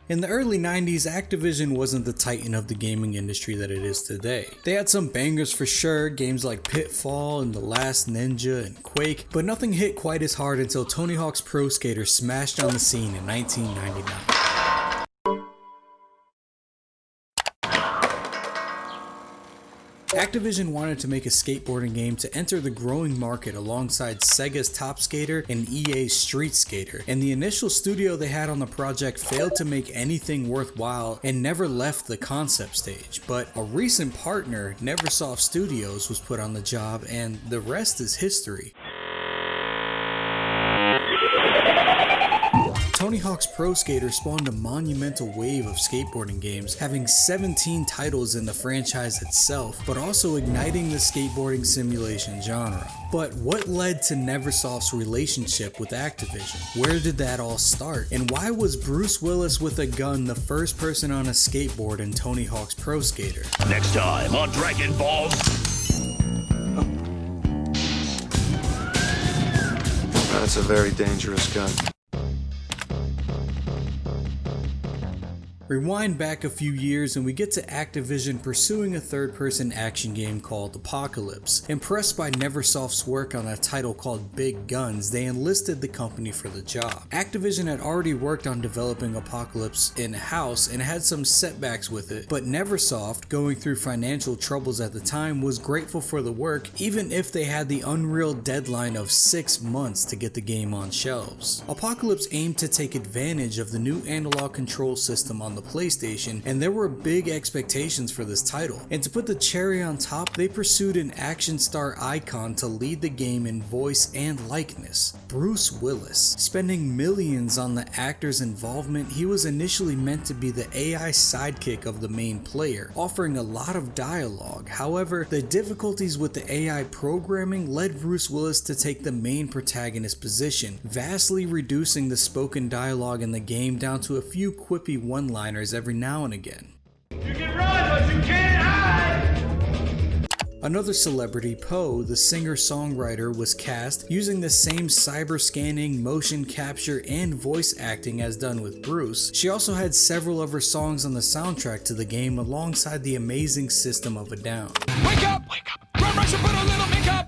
In the early 90s, Activision wasn't the titan of the gaming industry that it is today. They had some bangers for sure, games like Pitfall and The Last Ninja and Quake, but nothing hit quite as hard until Tony Hawk's Pro Skater smashed on the scene in 1999. Activision wanted to make a skateboarding game to enter the growing market alongside Sega's Top Skater and EA's Street Skater, and the initial studio they had on the project failed to make anything worthwhile and never left the concept stage. But a recent partner, Neversoft Studios, was put on the job, and the rest is history. Tony Hawk's Pro Skater spawned a monumental wave of skateboarding games, having 17 titles in the franchise itself, but also igniting the skateboarding simulation genre. But what led to Neversoft's relationship with Activision? Where did that all start? And why was Bruce Willis with a gun the first person on a skateboard in Tony Hawk's Pro Skater? Next time on Dragon Balls. That's a very dangerous gun. Rewind back a few years and we get to Activision pursuing a third-person action game called Apocalypse. Impressed by Neversoft's work on a title called Big Guns, they enlisted the company for the job. Activision had already worked on developing Apocalypse in-house and had some setbacks with it, but Neversoft, going through financial troubles at the time, was grateful for the work, even if they had the unreal deadline of 6 months to get the game on shelves. Apocalypse aimed to take advantage of the new analog control system on the PlayStation, and there were big expectations for this title. And to put the cherry on top, they pursued an action star icon to lead the game in voice and likeness, Bruce Willis. Spending millions on the actor's involvement, he was initially meant to be the AI sidekick of the main player, offering a lot of dialogue. However, the difficulties with the AI programming led Bruce Willis to take the main protagonist position, vastly reducing the spoken dialogue in the game down to a few quippy one-liners every now and again. You can run, but you can't hide! Another celebrity, Poe, the singer-songwriter, was cast using the same cyber scanning, motion capture, and voice acting as done with Bruce. She also had several of her songs on the soundtrack to the game alongside the amazing System of a Down. Wake up! Wake up! Run, rush, and put a little makeup!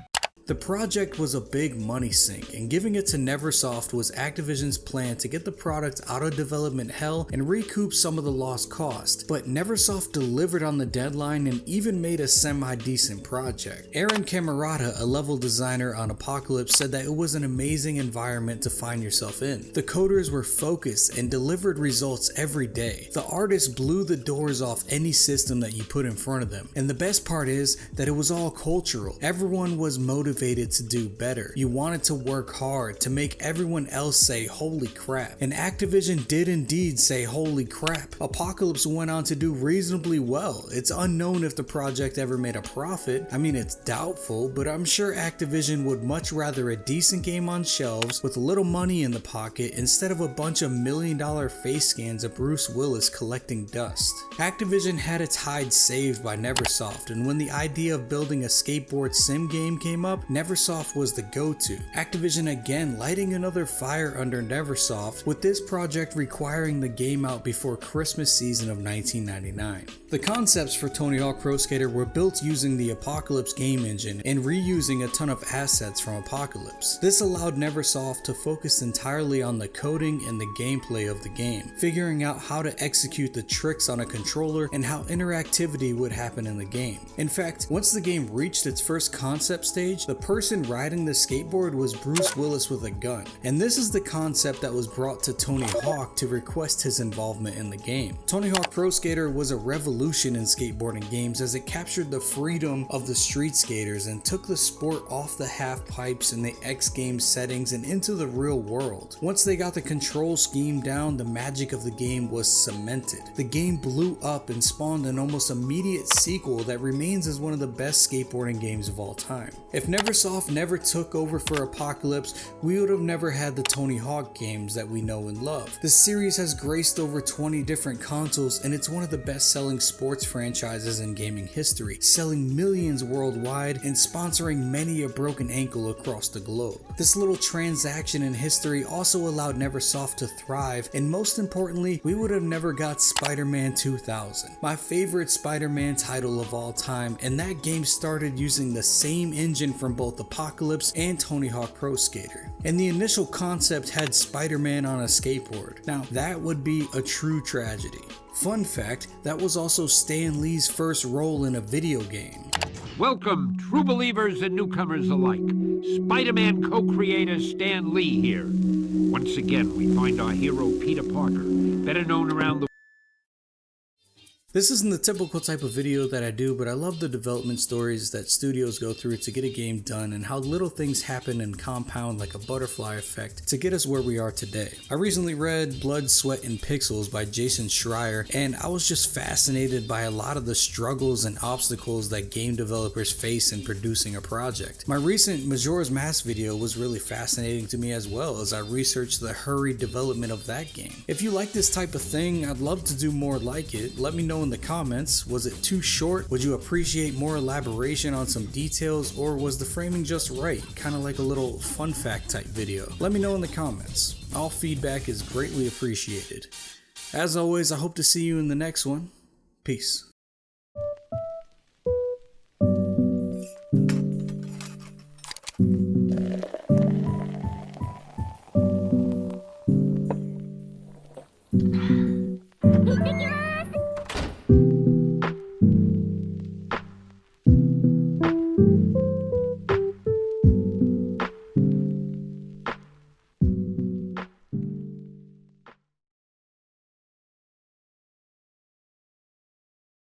The project was a big money sink, and giving it to Neversoft was Activision's plan to get the product out of development hell and recoup some of the lost cost. But Neversoft delivered on the deadline and even made a semi-decent project. Aaron Camerata, a level designer on Apocalypse, said that it was an amazing environment to find yourself in. The coders were focused and delivered results every day. The artists blew the doors off any system that you put in front of them. And the best part is that it was all cultural. Everyone was motivated to do better. You wanted to work hard to make everyone else say holy crap. And Activision did indeed say holy crap. Apocalypse went on to do reasonably well. It's unknown if the project ever made a profit. I mean, it's doubtful, but I'm sure Activision would much rather a decent game on shelves with a little money in the pocket instead of a bunch of $1 million face scans of Bruce Willis collecting dust. Activision had its hide saved by Neversoft, and when the idea of building a skateboard sim game came up, Neversoft was the go-to. Activision again lighting another fire under Neversoft, with this project requiring the game out before Christmas season of 1999. The concepts for Tony Hawk Pro Skater were built using the Apocalypse game engine and reusing a ton of assets from Apocalypse. This allowed Neversoft to focus entirely on the coding and the gameplay of the game, figuring out how to execute the tricks on a controller and how interactivity would happen in the game. In fact, once the game reached its first concept stage, the person riding the skateboard was Bruce Willis with a gun. And this is the concept that was brought to Tony Hawk to request his involvement in the game. Tony Hawk Pro Skater was a revolution in skateboarding games as it captured the freedom of the street skaters and took the sport off the half pipes and the X Games settings and into the real world. Once they got the control scheme down, the magic of the game was cemented. The game blew up and spawned an almost immediate sequel that remains as one of the best skateboarding games of all time. If Neversoft never took over for Apocalypse, we would have never had the Tony Hawk games that we know and love. The series has graced over 20 different consoles, and it's one of the best-selling sports franchises in gaming history, selling millions worldwide and sponsoring many a broken ankle across the globe. This little transaction in history also allowed Neversoft to thrive, and most importantly, we would have never got Spider-Man 2000, my favorite Spider-Man title of all time, and that game started using the same engine from both Apocalypse and Tony Hawk Pro Skater. And the initial concept had Spider-Man on a skateboard. Now that would be a true tragedy. Fun fact, that was also Stan Lee's first role in a video game. Welcome, true believers and newcomers alike. Spider-Man co-creator Stan Lee here. Once again, we find our hero Peter Parker, better known around the This isn't the typical type of video that I do, but I love the development stories that studios go through to get a game done and how little things happen and compound like a butterfly effect to get us where we are today. I recently read Blood, Sweat, and Pixels by Jason Schreier, and I was just fascinated by a lot of the struggles and obstacles that game developers face in producing a project. My recent Majora's Mask video was really fascinating to me as well as I researched the hurried development of that game. If you like this type of thing, I'd love to do more like it. Let me know in the comments. Was it too short? Would you appreciate more elaboration on some details, or was the framing just right? Kind of like a little fun fact type video. Let me know in the comments. All feedback is greatly appreciated. As always, I hope to see you in the next one. Peace.